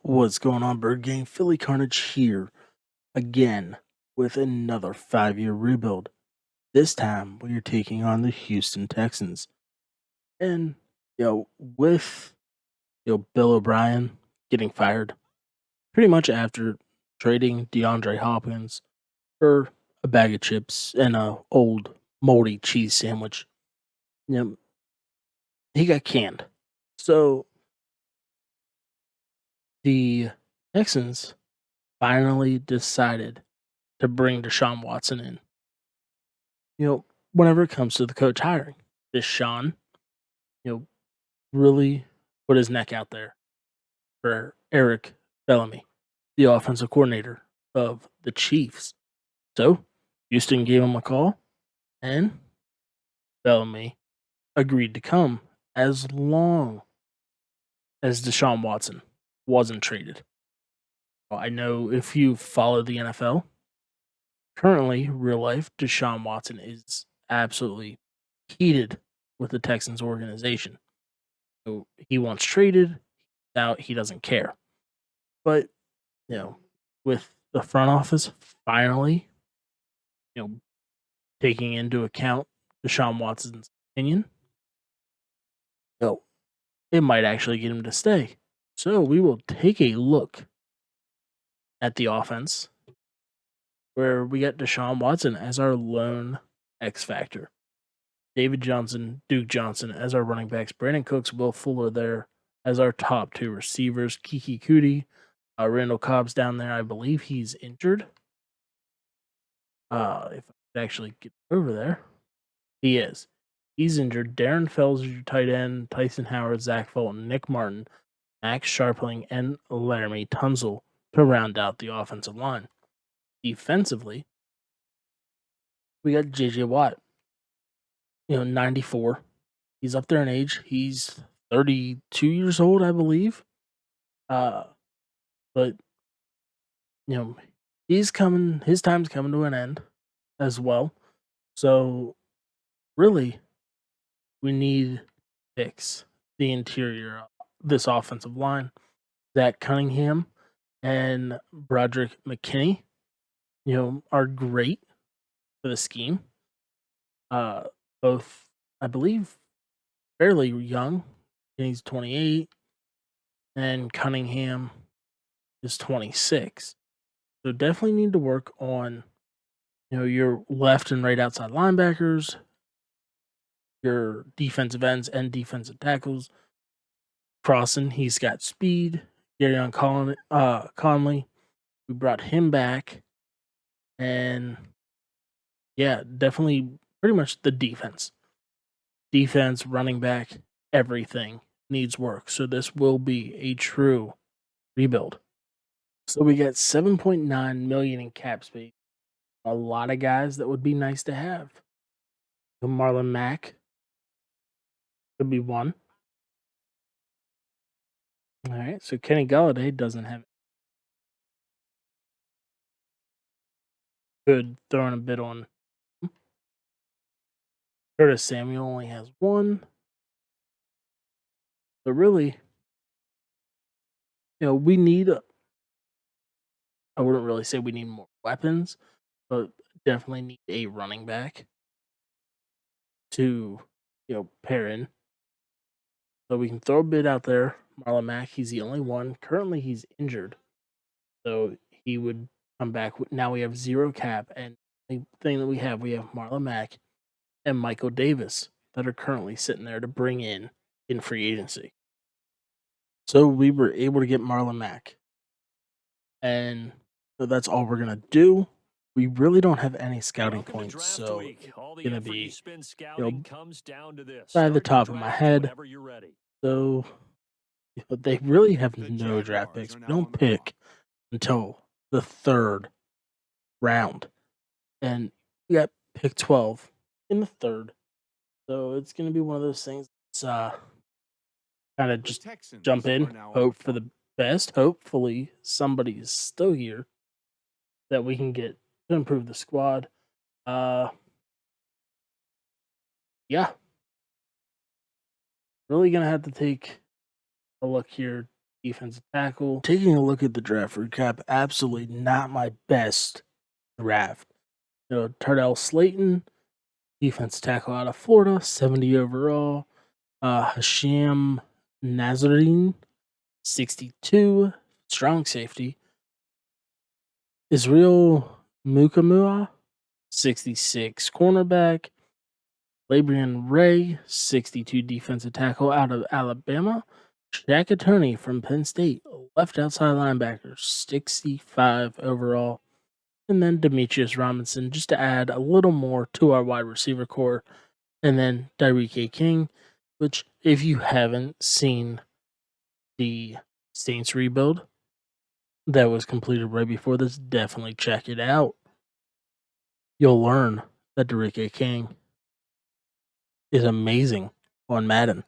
What's going on, Bird Gang? Philly Carnage here again with another 5-year rebuild. This time we are taking on the Houston Texans. And, with, Bill O'Brien getting fired pretty much after trading DeAndre Hopkins for a bag of chips and a old moldy cheese sandwich, you know, he got canned. So the Texans finally decided to bring Deshaun Watson in. Whenever it comes to the coach hiring, Deshaun, you know, really put his neck out there for Eric Bellamy, the offensive coordinator of the Chiefs. So Houston gave him a call, and Bellamy agreed to come as long as Deshaun Watson wasn't traded. Well, I know if you follow the NFL, currently, real life, Deshaun Watson is absolutely heated with the Texans organization. So he wants traded. Now he doesn't care. But, you know, with the front office finally, you know, taking into account Deshaun Watson's opinion, it might actually get him to stay. So we will take a look at the offense where we got Deshaun Watson as our lone X factor. David Johnson, Duke Johnson as our running backs. Brandon Cooks, Will Fuller there as our top two receivers. Kiki Cootie, Randall Cobb's down there. I believe he's injured. If I could actually get over there, he is. He's injured. Darren Fells is your tight end. Tyson Howard, Zach Fulton, Nick Martin, Max Sharpling, and Laramie Tunzel to round out the offensive line. Defensively, we got JJ Watt. 94. He's up there in age. He's 32 years old, I believe. But he's coming. His time's coming to an end as well. So really, we need to fix the interior of this offensive line. Zach Cunningham and Broderick McKinney, are great for the scheme. Both, I believe, fairly young. He's 28, and Cunningham is 26. So definitely need to work on, your left and right outside linebackers, your defensive ends and defensive tackles. Crossan, he's got speed. Garyon Conley, we brought him back. And yeah, definitely pretty much the defense. Defense, running back, everything needs work. So this will be a true rebuild. So we got 7.9 million in cap space. A lot of guys that would be nice to have. Marlon Mack could be one. All right, so Kenny Golladay doesn't have good throwing a bit on. Curtis Samuel only has one. So really, we need I wouldn't really say we need more weapons, but definitely need a running back to, pair in. So we can throw a bit out there. Marlon Mack, he's the only one. Currently, he's injured. So he would come back. Now we have zero cap. And the thing that we have Marlon Mack and Michael Davis that are currently sitting there to bring in free agency. So we were able to get Marlon Mack. And so that's all we're going to do. We really don't have any scouting points, so it's going to be by the top of my head. So they really have no draft picks. We don't pick until the third round. And we got pick 12 in the third. So it's going to be one of those things that's kind of just jump in, hope for the best. Hopefully somebody's still here that we can get to improve the squad. Yeah. Really going to have to take a look here defensive tackle. Taking a look at the draft recap, absolutely not my best draft. Tardell Slayton, defensive tackle out of Florida, 70 overall. Hashim Nazarene, 62, strong safety. Israel Mukamua, 66, cornerback. Labrian Ray, 62, defensive tackle out of Alabama. Shaq Attorney from Penn State, left outside linebacker, 65 overall. And then Demetrius Robinson, just to add a little more to our wide receiver core. And then Tyreek King, which, if you haven't seen the Saints rebuild that was completed right before this, definitely check it out. You'll learn that Tyreek King is amazing on Madden.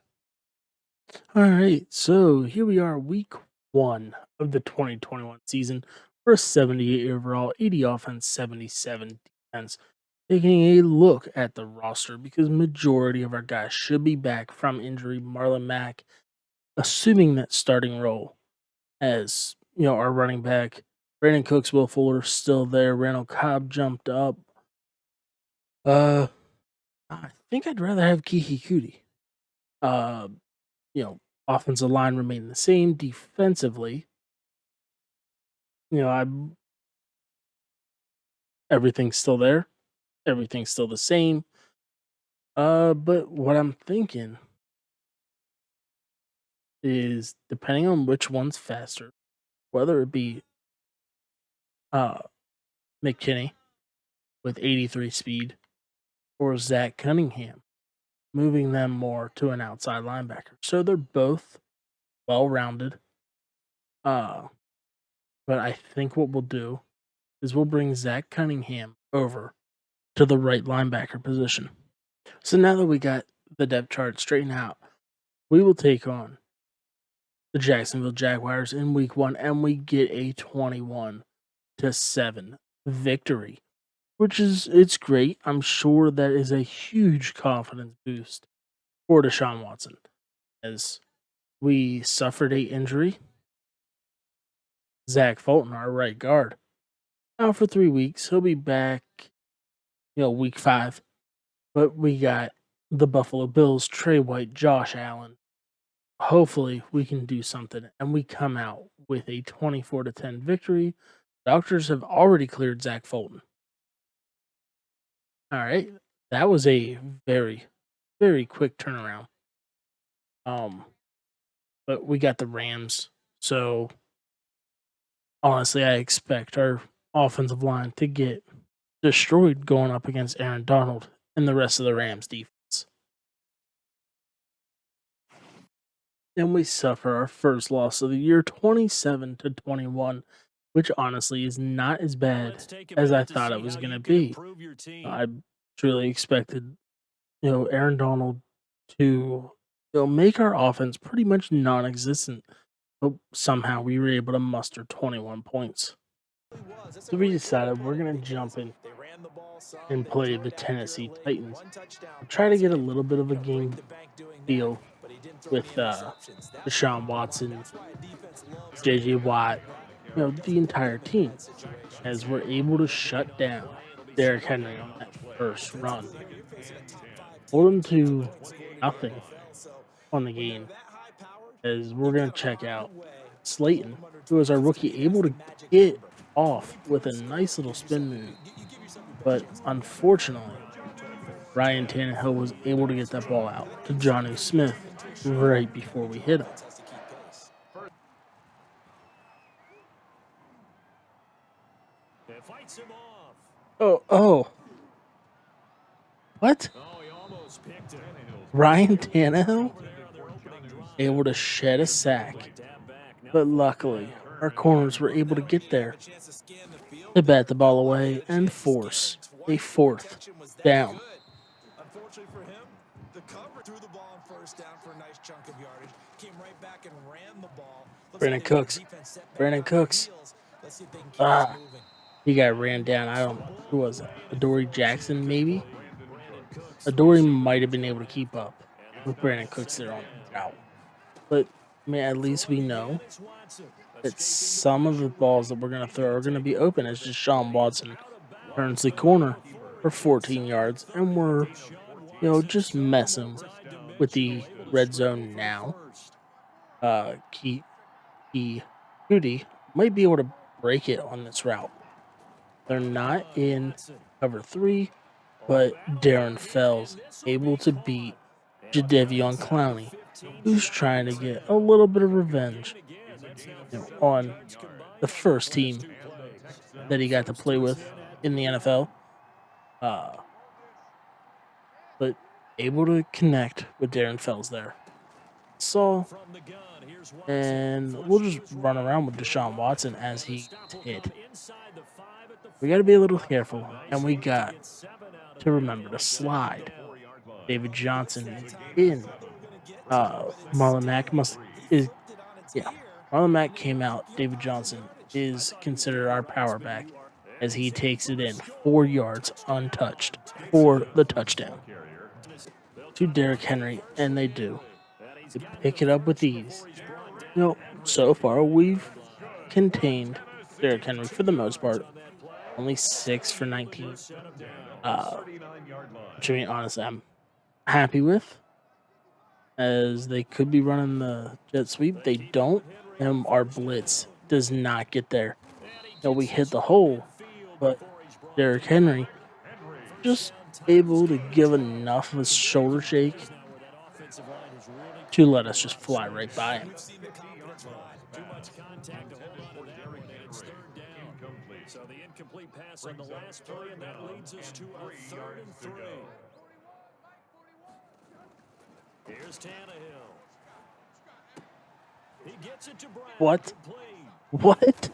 All right, so here we are, week 1 of the 2021 season. First 78 overall, 80 offense, 77 defense. Taking a look at the roster because majority of our guys should be back from injury. Marlon Mack, assuming that starting role as our running back. Brandon Cooks, Will Fuller still there. Randall Cobb jumped up. I think I'd rather have Kiki Cootie. Offensive line remain the same. Defensively, everything's still there. Everything's still the same. But what I'm thinking is, depending on which one's faster, whether it be McKinney with 83 speed or Zach Cunningham, moving them more to an outside linebacker. So they're both well-rounded. But I think what we'll do is we'll bring Zach Cunningham over to the right linebacker position. So now that we got the depth chart straightened out, we will take on the Jacksonville Jaguars in week 1, and we get a 21-7 victory, which it's great. I'm sure that is a huge confidence boost for Deshaun Watson, as we suffered an injury. Zach Fulton, our right guard, out for 3 weeks. He'll be back, week 5. But we got the Buffalo Bills, Trey White, Josh Allen. Hopefully we can do something, and we come out with a 24-10 victory. Doctors have already cleared Zach Fulton. All right, that was a very, very quick turnaround. But we got the Rams, so honestly, I expect our offensive line to get destroyed going up against Aaron Donald and the rest of the Rams defense. And we suffer our first loss of the year, 27-21, which honestly is not as bad as I thought it was going to be. I truly expected, Aaron Donald to make our offense pretty much non-existent, but somehow we were able to muster 21 points. So we decided we're going to jump in and play the Tennessee Titans. Try to get a little bit of a game feel with Deshaun Watson, J.J. Watt, the entire team, as we're able to shut down Derrick Henry on that first run. Hold him to nothing on the game, as we're going to check out Slayton, who is our rookie, able to get off with a nice little spin move. But unfortunately, Ryan Tannehill was able to get that ball out to Jonnu Smith right before we hit him. Oh. What? Ryan Tannehill? Able to shed a sack. But luckily, our corners were able to get there to bat the ball away and force a 4th down. Unfortunately for him, the cover threw the ball on first down for a nice chunk of yardage. Came right back and ran the ball. Brandon Cooks. He got ran down. I don't know. Who was it? Adoree Jackson, maybe? Adoree might have been able to keep up with Brandon Cooks there on the route. But I mean, at least we know that some of the balls that we're going to throw are going to be open as Deshaun Watson turns the corner for 14 yards, and we're, just messing with the red zone now. Key Goody might be able to break it on this route. They're not in cover 3, but Darren Fells able to beat Jadeveon Clowney, who's trying to get a little bit of revenge, on the first team that he got to play with in the NFL. But able to connect with Darren Fells there. So, and we'll just run around with Deshaun Watson as he hit. We got to be a little careful, and we got to remember to slide. David Johnson is in. Marlon Mack Marlon Mack came out. David Johnson is considered our power back as he takes it in 4 yards untouched for the touchdown to Derrick Henry, and they do. They pick it up with ease. So far we've contained Derrick Henry for the most part. Only 6 for 19. Which I mean, honestly, I'm happy with, as they could be running the jet sweep. They don't, and our blitz does not get there. We hit the hole, but Derrick Henry just able to give enough of a shoulder shake to let us just fly right by him. So the incomplete pass on the last play, and that leads us to a 3rd and 3. Here's Tannehill. He gets it to Brown. What?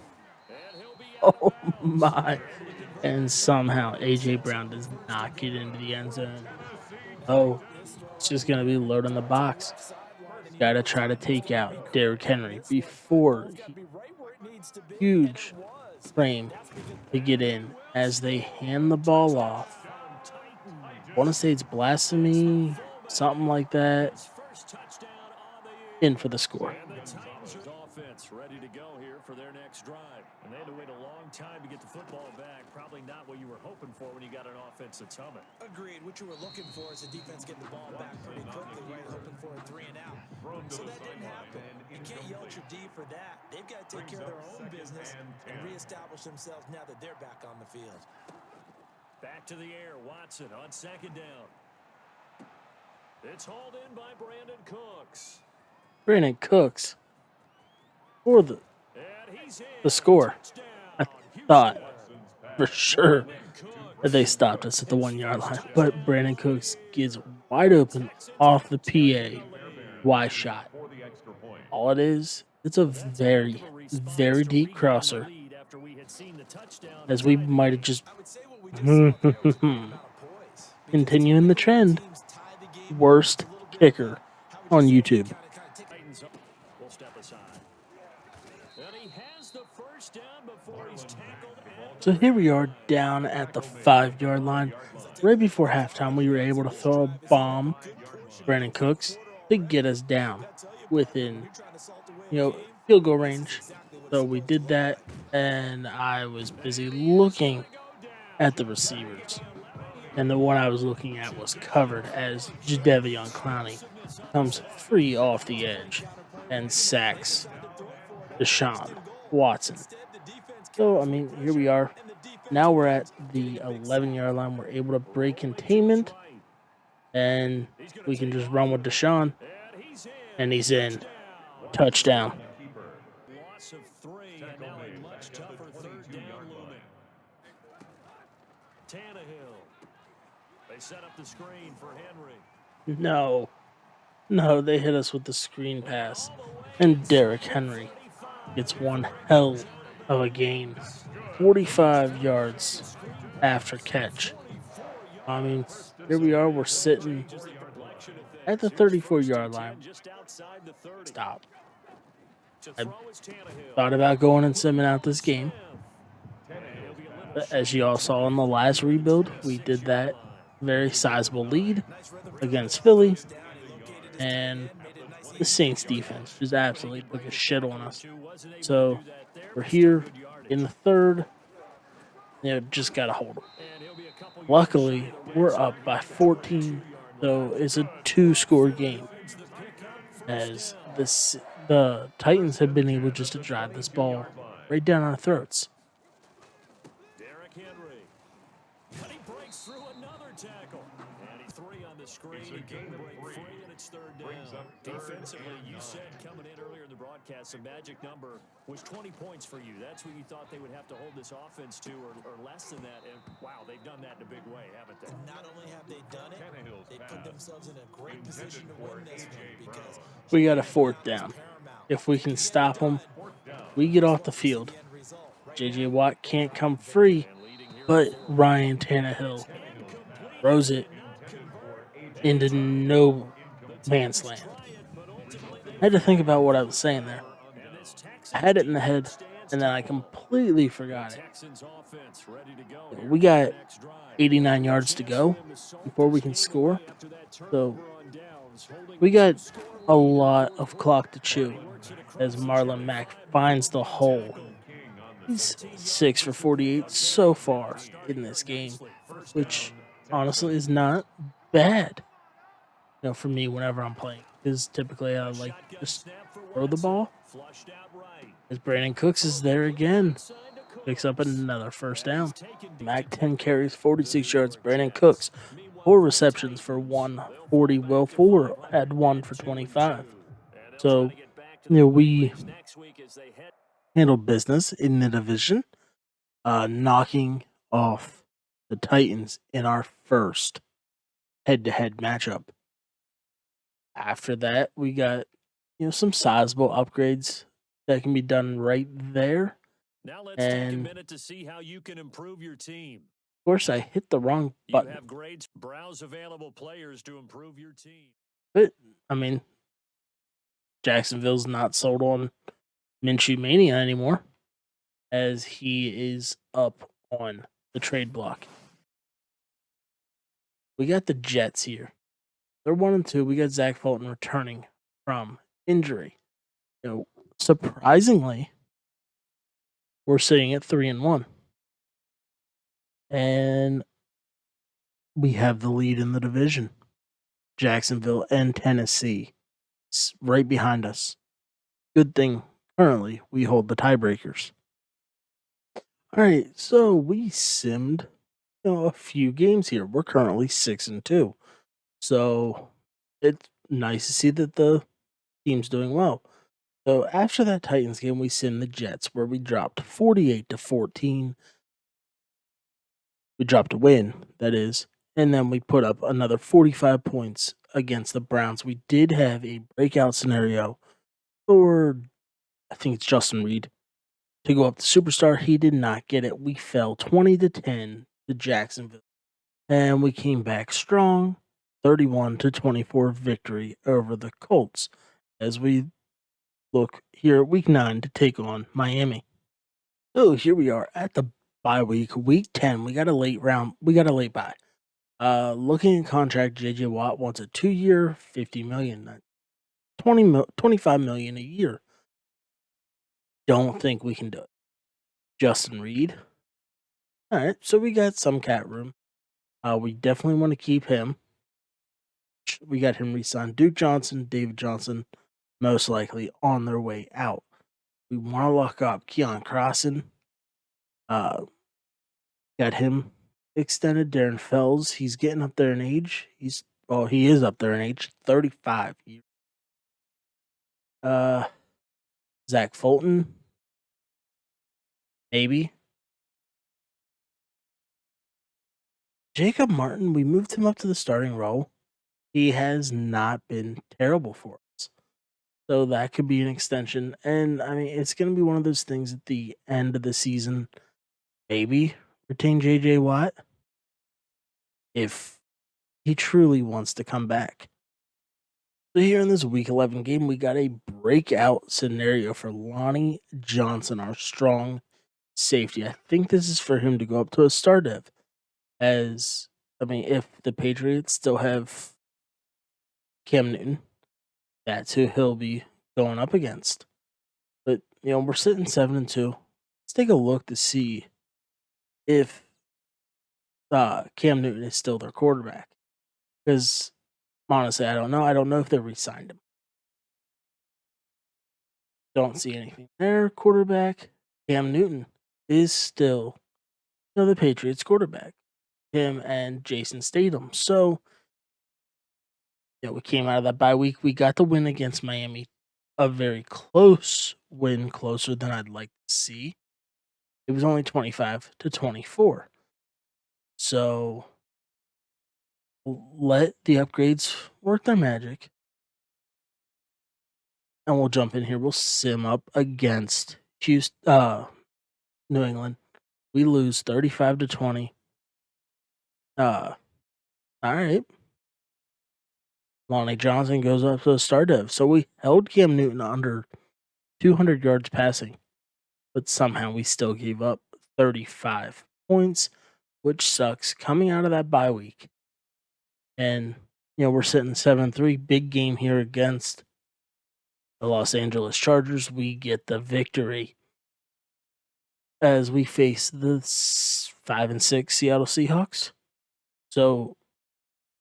Oh my. And somehow A.J. Brown does not get into the end zone. Oh, it's just going to be loading the box. Got to try to take out Derrick Henry before huge frame to get in as they hand the ball off. I want to say it's blasphemy, something like that. In for the score. Offense ready to go here for their next drive. And they had to wait a long time to get the football back. Probably not what you were hoping for when you got an offense that's humming. Agreed. What you were looking for is a defense getting the ball back pretty quickly, right? Hoping for a 3 and out. So that didn't happen. You can't yell at your D for that. They've got to take care of their own business and reestablish themselves now that they're back on the field. Back to the air. Watson on 2nd down. It's hauled in by Brandon Cooks. Brandon Cooks for the score. I thought for sure that they stopped us at the 1 yard line, but Brandon Cooks gets wide open off the PA Y shot. All it is, it's a very, very deep crosser, as we might have just continuing the trend. Worst kicker on YouTube. So here we are down at the 5 yard line. Right before halftime, we were able to throw a bomb, Brandon Cooks, to get us down within, field goal range. So we did that, and I was busy looking at the receivers. And the one I was looking at was covered as Jadeveon Clowney comes free off the edge and sacks Deshaun Watson. So, I mean, here we are. Now we're at the 11 yard line. We're able to break containment, and we can just run with Deshaun, and he's in. Touchdown. Loss of 3, and now a much tougher 3rd down looming. Tannehill. They set up the screen for Henry. No, they hit us with the screen pass, and Derrick Henry gets one hell of a gain. 45 yards after catch. I mean, here we are. We're sitting at the 34 yard line. Stop. I thought about going and simming out this game. But as you all saw in the last rebuild, we did that very sizable lead against Philly. And the Saints defense just absolutely took a shit on us. So we're here in the third. Just got to hold them. Luckily, we're up by 14, so it's a 2-score game. As the Titans have been able just to drive this ball right down our throats. Derrick Henry. And he breaks through another tackle. And he's 3 on the screen. He couldn't break free, and it's third down. Defensively, you said coming in earlier in the broadcast, the magic number was 20 points for you. That's what you thought they would have to hold this offense to, or less than that. And, wow, they've done that in a big way, haven't they? Not only have they done it, they put themselves in a great position to win this one because We got a 4th down. If we can stop them, we get off the field. J.J. Watt can't come free, but Ryan Tannehill throws it into no man's land. I had to think about what I was saying there. I had it in the head, and then I completely forgot it. We got 89 yards to go before we can score. So we got a lot of clock to chew as Marlon Mack finds the hole. He's 6 for 48 so far in this game, which honestly is not bad. For me whenever I'm playing, because typically I like just throw the ball. As Brandon Cooks is there again, picks up another first down. Mack 10 carries, 46 yards. Brandon Cooks 4 receptions for 140. Will Fuller had 1 for 25. So we handled business in the division, knocking off the Titans in our first head-to-head matchup. After that, we got some sizable upgrades that can be done right there. Now let's take a minute to see how you can improve your team. Of course, I hit the wrong button. You have grades. Browse available players to improve your team. But Jacksonville's not sold on Minshew Mania anymore, as he is up on the trade block. We got the Jets here. They're 1-2. We got Zach Fulton returning from injury. Surprisingly, we're sitting at 3-1. And we have the lead in the division. Jacksonville and Tennessee right behind us. Good thing currently we hold the tiebreakers. All right, so we simmed a few games here. We're currently 6-2. So it's nice to see that the team's doing well. So after that Titans game, we simmed the Jets, where we dropped 48-14. We dropped a win, that is. And then we put up another 45 points against the Browns. We did have a breakout scenario for, I think it's Justin Reed, to go up to Superstar. He did not get it. We fell 20-10 to Jacksonville. And we came back strong, 31-24 victory over the Colts, as we look here at week 9 to take on Miami. So here we are at the bye week 10. We got a late bye. Looking at contract, J.J. Watt wants a 2-year, $50 million, $25 million a year. Don't think we can do it. Justin Reed. All right, so we got some cat room. We definitely want to keep him. We got him re-signed. Duke Johnson, David Johnson, most likely on their way out. We want to lock up Keon Crossan. Got him extended. Darren Fells, he's getting up there in age. He is up there in age, 35 years. Zach Fulton, maybe. Jacob Martin, we moved him up to the starting role. He has not been terrible for us. So that could be an extension. And, it's going to be one of those things at the end of the season. Maybe retain J.J. Watt if he truly wants to come back. So here in this Week 11 game, we got a breakout scenario for Lonnie Johnson, our strong safety. I think this is for him to go up to a star dev. If the Patriots still have Cam Newton, That's who he'll be going up against. But we're sitting 7-2. Let's take a look to see if Cam Newton is still their quarterback. Because honestly, I don't know. I don't know if they re-signed him. Don't see anything there. Quarterback Cam Newton is still the Patriots quarterback. Him and Jason Statham. So we came out of that bye week. We got the win against Miami. A very close win, closer than I'd like to see. It was only 25-24. So let the upgrades work their magic. And we'll jump in here. We'll sim up against Houston, New England. We lose 35-20. All right. Lonnie Johnson goes up to the star dev. So we held Cam Newton under 200 yards passing, but somehow we still gave up 35 points, which sucks coming out of that bye week. And, we're sitting 7-3. Big game here against the Los Angeles Chargers. We get the victory as we face the 5-6 Seattle Seahawks. So,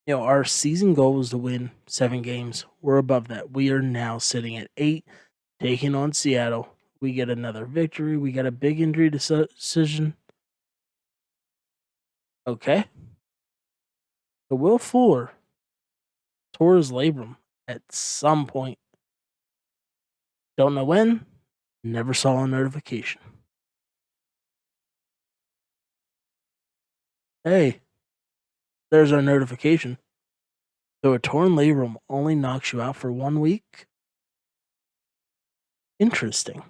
our season goal was to win 7 games. We're above that. We are now sitting at 8, taking on Seattle. We get another victory. We got a big injury decision. Okay. So Will Fuller tore his labrum at some point. Don't know when. Never saw a notification. Hey, there's our notification. So a torn labrum only knocks you out for 1 week? Interesting.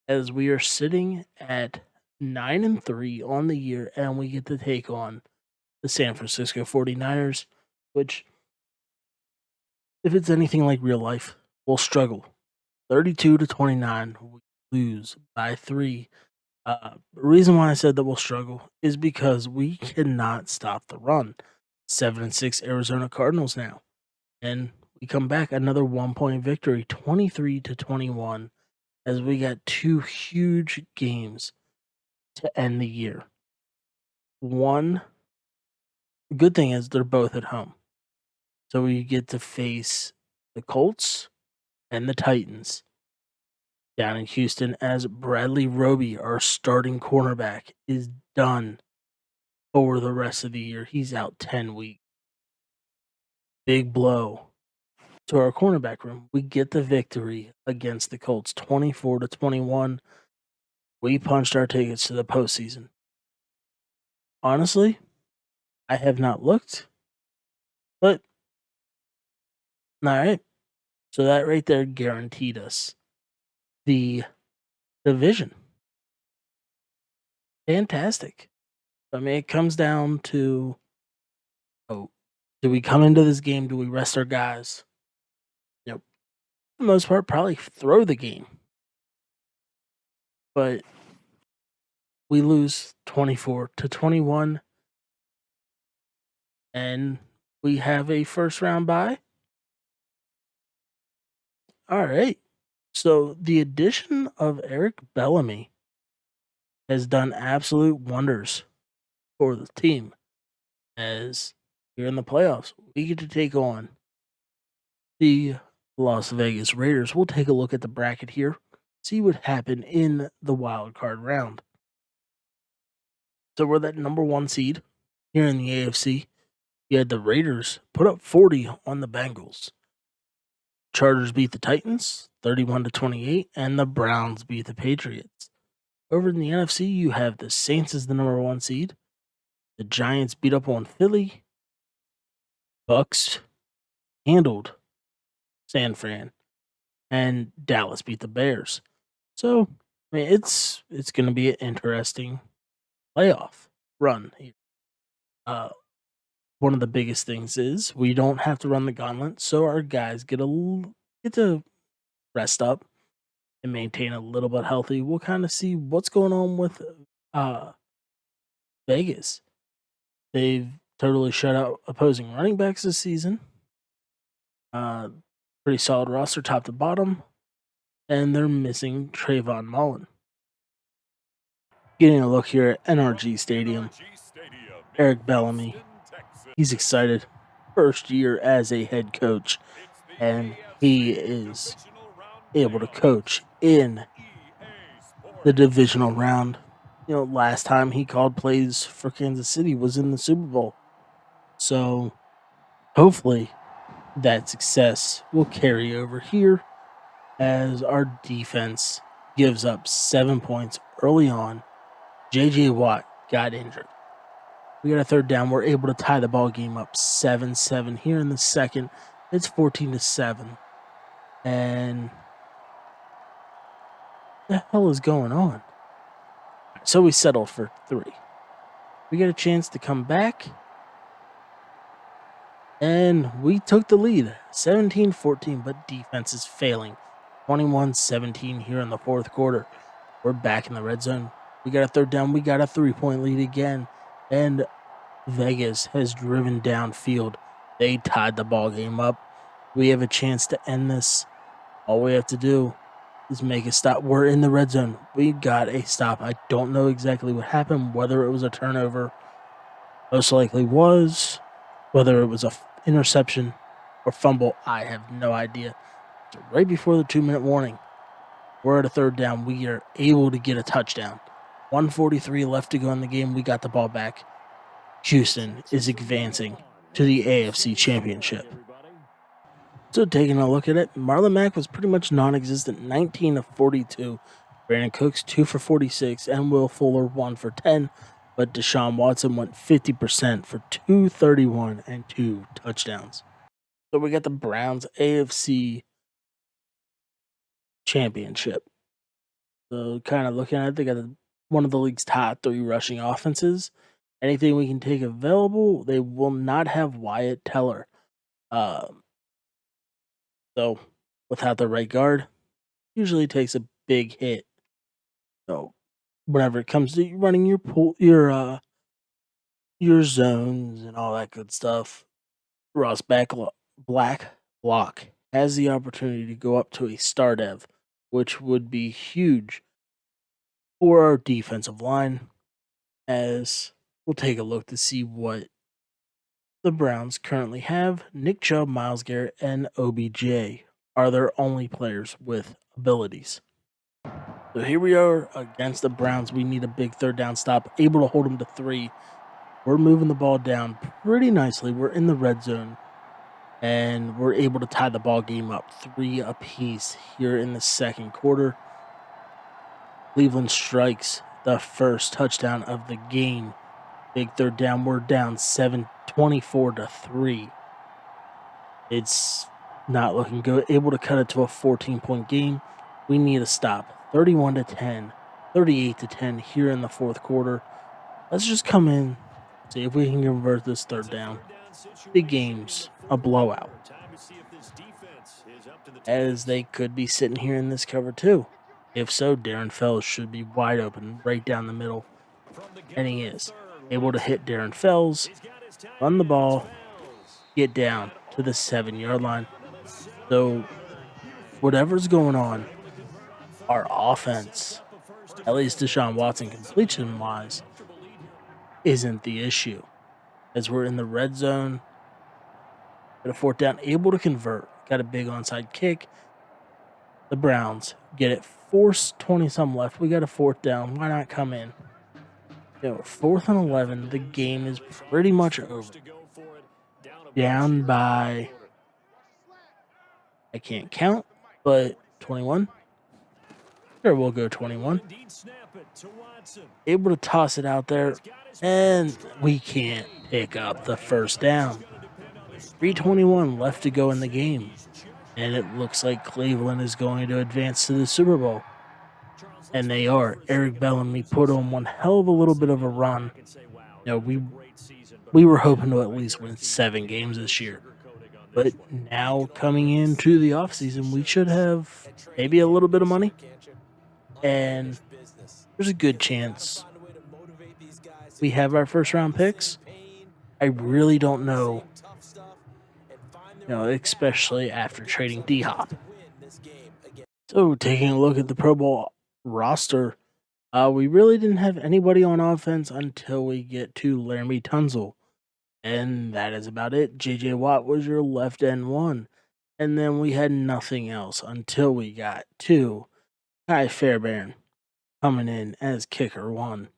As we are sitting at 9-3 on the year, and we get to take on the San Francisco 49ers, which, if it's anything like real life, will struggle. 32-29, we lose by 3. The reason why I said that we'll struggle is because we cannot stop the run. 7-6 Arizona Cardinals now. And we come back another 1-point victory, 23-21, as we got 2 huge games to end the year. One good thing is they're both at home. So we get to face the Colts and the Titans down in Houston, as Bradley Roby, our starting cornerback, is done over the rest of the year. He's out 10 weeks. Big blow to our cornerback room. We get the victory against the Colts, 24-21. We punched our tickets to the postseason. Honestly, I have not looked, but all right. So that right there guaranteed us the division. Fantastic. I mean, it comes down to, do we come into this game? Do we rest our guys? For the most part, probably throw the game. But we lose 24-21, and we have a first round bye. All right. So the addition of Eric Bellamy has done absolute wonders for the team, as here in the playoffs, we get to take on the Las Vegas Raiders. We'll take a look at the bracket here, see what happened in the wild card round. So we're that number 1 seed here in the AFC. You had the Raiders put up 40 on the Bengals. Chargers beat the Titans 31-28, and the Browns beat the Patriots. Over in the NFC, you have the Saints as the number 1 seed. The Giants beat up on Philly. Bucks handled San Fran, and Dallas beat the Bears. So, I mean, it's going to be an interesting playoff run here. One of the biggest things is we don't have to run the gauntlet, so our guys get to rest up and maintain a little bit healthy. We'll kind of see what's going on with Vegas. They've totally shut out opposing running backs this season. Pretty solid roster top to bottom. And they're missing Trayvon Mullen. Getting a look here at NRG Stadium. Eric Bellamy. He's excited. First year as a head coach. And he is able to coach in the divisional round. You know, last time he called plays for Kansas City was in the Super Bowl. So hopefully that success will carry over here as our defense gives up 7 points early on. J.J. Watt got injured. We got a third down. We're able to tie the ball game up 7-7 here in the second. It's 14-7. And what the hell is going on? So we settled for 3. We get a chance to come back. And we took the lead, 17-14, but defense is failing. 21-17 here in the fourth quarter. We're back in the red zone. We got a third down. We got a 3-point lead again. And Vegas has driven downfield. They tied the ball game up. We have a chance to end this. All we have to do is make a stop. We're in the red zone. We got a stop. I don't know exactly what happened, whether it was a turnover. Most likely was. Whether it was a interception or fumble, I have no idea. So right before the 2-minute warning, we're at a third down. We are able to get a touchdown. 1:43 left to go in the game. We got the ball back. Houston is advancing to the AFC Championship. So taking a look at it, Marlon Mack was pretty much non-existent, 19 of 42. Brandon Cooks 2 for 46, and Will Fuller 1 for 10. But Deshaun Watson went 50% for 231 and 2 touchdowns. So we got the Browns AFC Championship. So kind of looking at it, they got one of the league's top 3 rushing offenses. Anything we can take available, they will not have Wyatt Teller. So without the right guard, usually takes a big hit. So whenever it comes to running your zones and all that good stuff, Ross Blacklock has the opportunity to go up to a star dev, which would be huge for our defensive line. As we'll take a look to see what the Browns currently have. Nick Chubb, Myles Garrett, and OBJ are their only players with abilities. So here we are against the Browns. We need a big third down stop, able to hold them to 3. We're moving the ball down pretty nicely. We're in the red zone, and we're able to tie the ball game up 3 apiece here in the second quarter. Cleveland strikes the first touchdown of the game. Big third down. We're down 24-3. It's not looking good. Able to cut it to a 14-point game. We need a stop. 31-10, 38-10 here in the fourth quarter. Let's just come in, see if we can convert this third down. The game's a blowout, as they could be sitting here in this cover too. If so, Darren Fells should be wide open right down the middle, and he is able to hit Darren Fells, run the ball, get down to the 7-yard line. So whatever's going on, our offense, at least Deshaun Watson completion-wise, isn't the issue. As we're in the red zone, got a fourth down, able to convert, got a big onside kick. The Browns get it, force 20-some left. We got a fourth down. Why not come in? 4th and 11. The game is pretty much over. Down by, I can't count, but 21. Sure, we'll go 21. Able to toss it out there, and we can't pick up the first down. 3:21 left to go in the game, and it looks like Cleveland is going to advance to the Super Bowl. And they are. Eric Bellamy put on one hell of a little bit of a run. We were hoping to at least win 7 games this year. But now coming into the offseason, we should have maybe a little bit of money. And there's a good chance we have our first round picks. I really don't know especially after trading D-Hop. To win this game again. So taking a look at the Pro Bowl roster, we really didn't have anybody on offense until we get to Laramie Tunzel. And that is about it. JJ Watt was your left end one. And then we had nothing else until we got to Kai Fairbairn coming in as kicker one.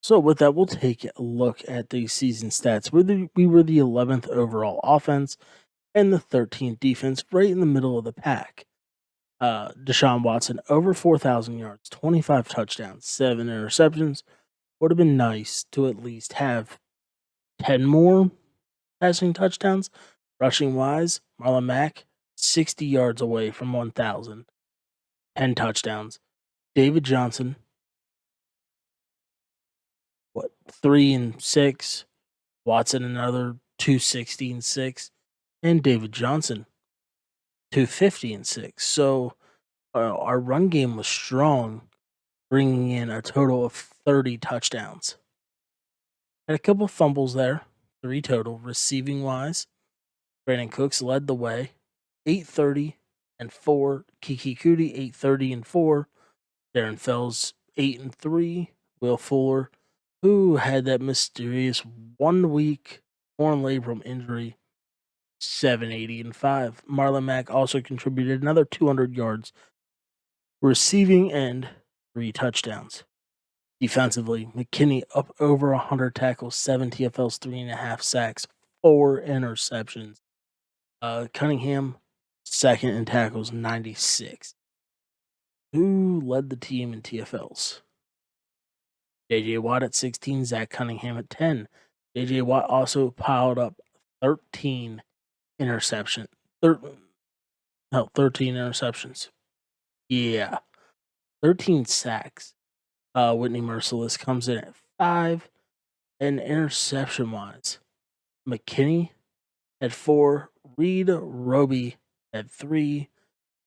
So with that, we'll take a look at the season stats. We were the 11th overall offense and the 13th defense, right in the middle of the pack. Deshaun Watson over 4,000 yards, 25 touchdowns, 7 interceptions. Would have been nice to at least have 10 more passing touchdowns. Rushing wise, Marlon Mack, 60 yards away from 1,000, 10 touchdowns. David Johnson, 3 and 6. Watson, another 260 and 6. And David Johnson, 250 and 6. So our run game was strong, bringing in a total of 30 touchdowns. Had a couple fumbles there, 3 total. Receiving wise, Brandon Cooks led the way, 830 and 4. Kiki Cootie, 830 and 4. Darren Fells, 8 and 3. Will Fuller, who had that mysterious 1 week torn labrum injury, 780 and 5. Marlon Mack also contributed another 200 yards receiving and 3 touchdowns. Defensively, McKinney up over 100 tackles, 7 TFLs, 3.5 sacks, 4 interceptions. Cunningham, second in tackles, 96. Who led the team in TFLs? JJ Watt at 16, Zach Cunningham at 10. JJ Watt also piled up 13 interceptions. 13 interceptions. Yeah. 13 sacks. Whitney Merciless comes in at 5. And interception wise, McKinney at 4. Reed Roby at 3.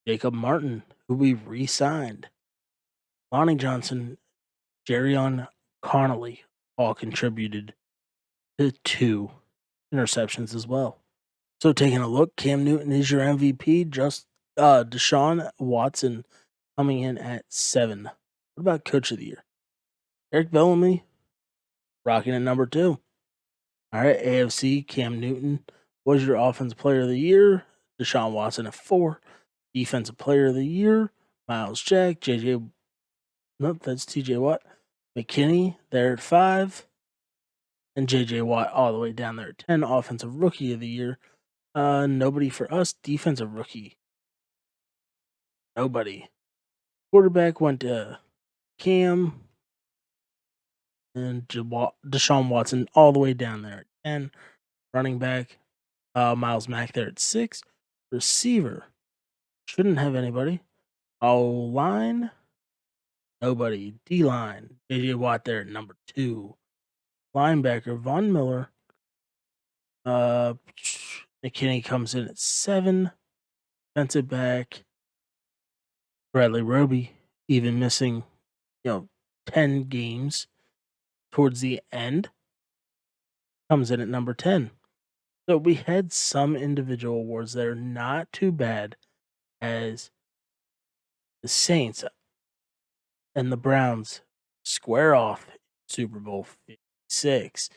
Jacob Martin, who we re-signed. Lonnie Johnson, Jerrion Connolly all contributed to 2 interceptions as well. So taking a look, Cam Newton is your MVP. Just Deshaun Watson coming in at 7. What about Coach of the Year? Eric Bellamy rocking at number 2. All right, AFC, Cam Newton was your Offensive Player of the Year. Deshaun Watson at 4. Defensive Player of the Year, Miles Jack, that's TJ Watt. McKinney there at 5. And JJ Watt all the way down there at 10. Offensive Rookie of the Year. Nobody for us. Defensive Rookie. Nobody. Quarterback went to Cam. And Deshaun Watson all the way down there at 10. Running back, Miles Mack there at 6. Receiver, shouldn't have anybody. O-line, nobody. D-line, JJ Watt there at number 2. Linebacker, Von Miller. McKinney comes in at 7. Defensive back, Bradley Roby, even missing, 10 games towards the end, comes in at number 10. So we had some individual awards that are not too bad, as the Saints and the Browns square off Super Bowl 56.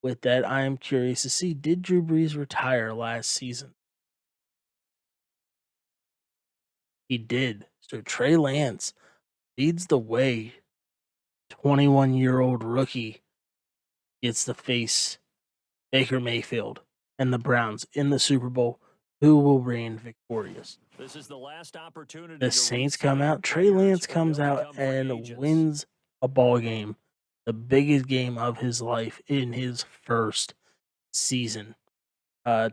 With that, I am curious to see, did Drew Brees retire last season? He did. So Trey Lance leads the way. 21-year-old rookie gets to face Baker Mayfield and the Browns in the Super Bowl. Who will reign victorious? This is the last opportunity. The Saints come out. Trey Lance comes out and wins a ball game, the biggest game of his life in his first season.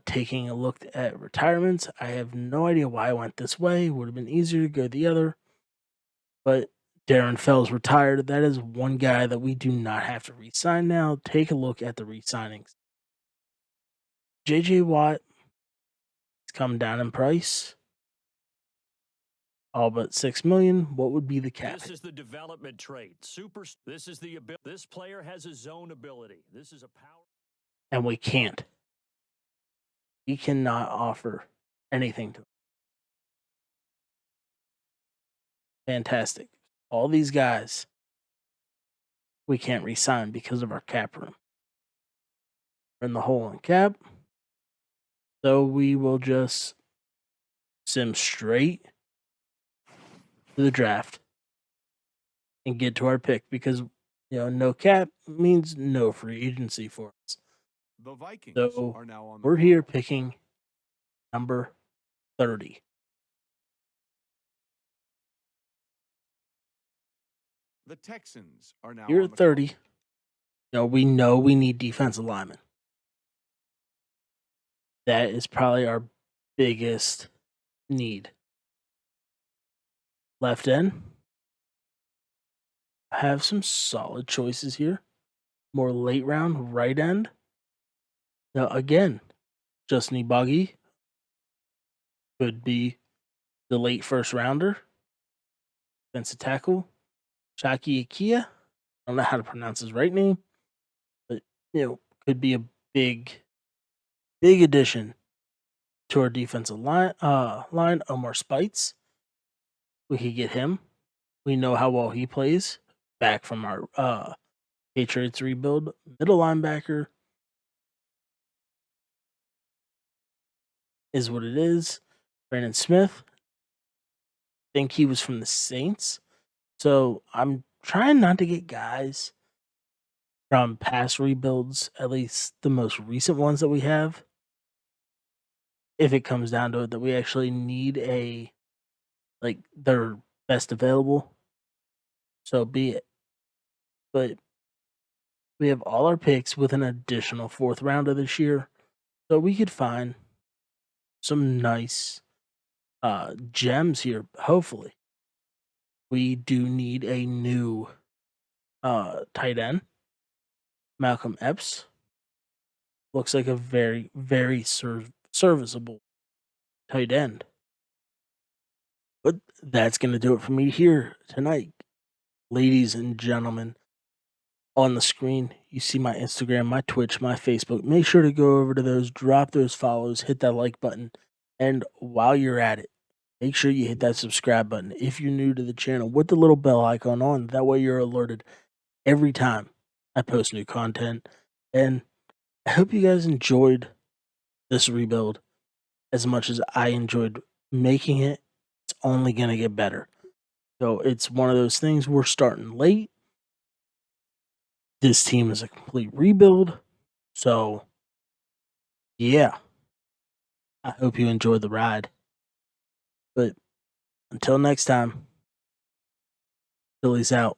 Taking a look at retirements, I have no idea why I went this way. Would have been easier to go the other. But Darren Fells retired. That is one guy that we do not have to re-sign now. Take a look at the re-signings. JJ Watt has come down in price. All but $6 million. What would be the cap? This is the development trait. This player has a zone ability. This is a power. And we can't. We cannot offer anything to them. Fantastic. All these guys we can't re-sign because of our cap room. We're in the hole in cap. So we will just sim straight to the draft and get to our pick because no cap means no free agency for us. The Vikings So are now on the we're clock. here picking number 30. The Texans are now Here on at the 30, clock. we know we need defensive linemen. That is probably our biggest need. Left end. I have some solid choices here. More late round right end. Now again, Justin Ibagi could be the late first rounder. Defensive tackle. Shaki Akia. I don't know how to pronounce his right name, but could be a big addition to our defensive line. Omar Spites. We could get him. We know how well he plays. Back from our Patriots rebuild. Middle linebacker is what it is. Brandon Smith. I think he was from the Saints. So I'm trying not to get guys from past rebuilds, at least the most recent ones that we have. If it comes down to it, that we actually need their best available, so be it. But we have all our picks with an additional fourth rounder this year, so we could find some nice gems here. Hopefully, we do need a new tight end. Malcolm Epps looks like a very, very serviceable tight end. But that's going to do it for me here tonight. Ladies and gentlemen, on the screen, you see my Instagram, my Twitch, my Facebook. Make sure to go over to those, drop those follows, hit that like button. And while you're at it, make sure you hit that subscribe button if you're new to the channel with the little bell icon on. That way you're alerted every time I post new content. And I hope you guys enjoyed this rebuild as much as I enjoyed making it. It's only going to get better. So it's one of those things, we're starting late. This team is a complete rebuild. So, yeah, I hope you enjoy the ride. But until next time, Phillies out.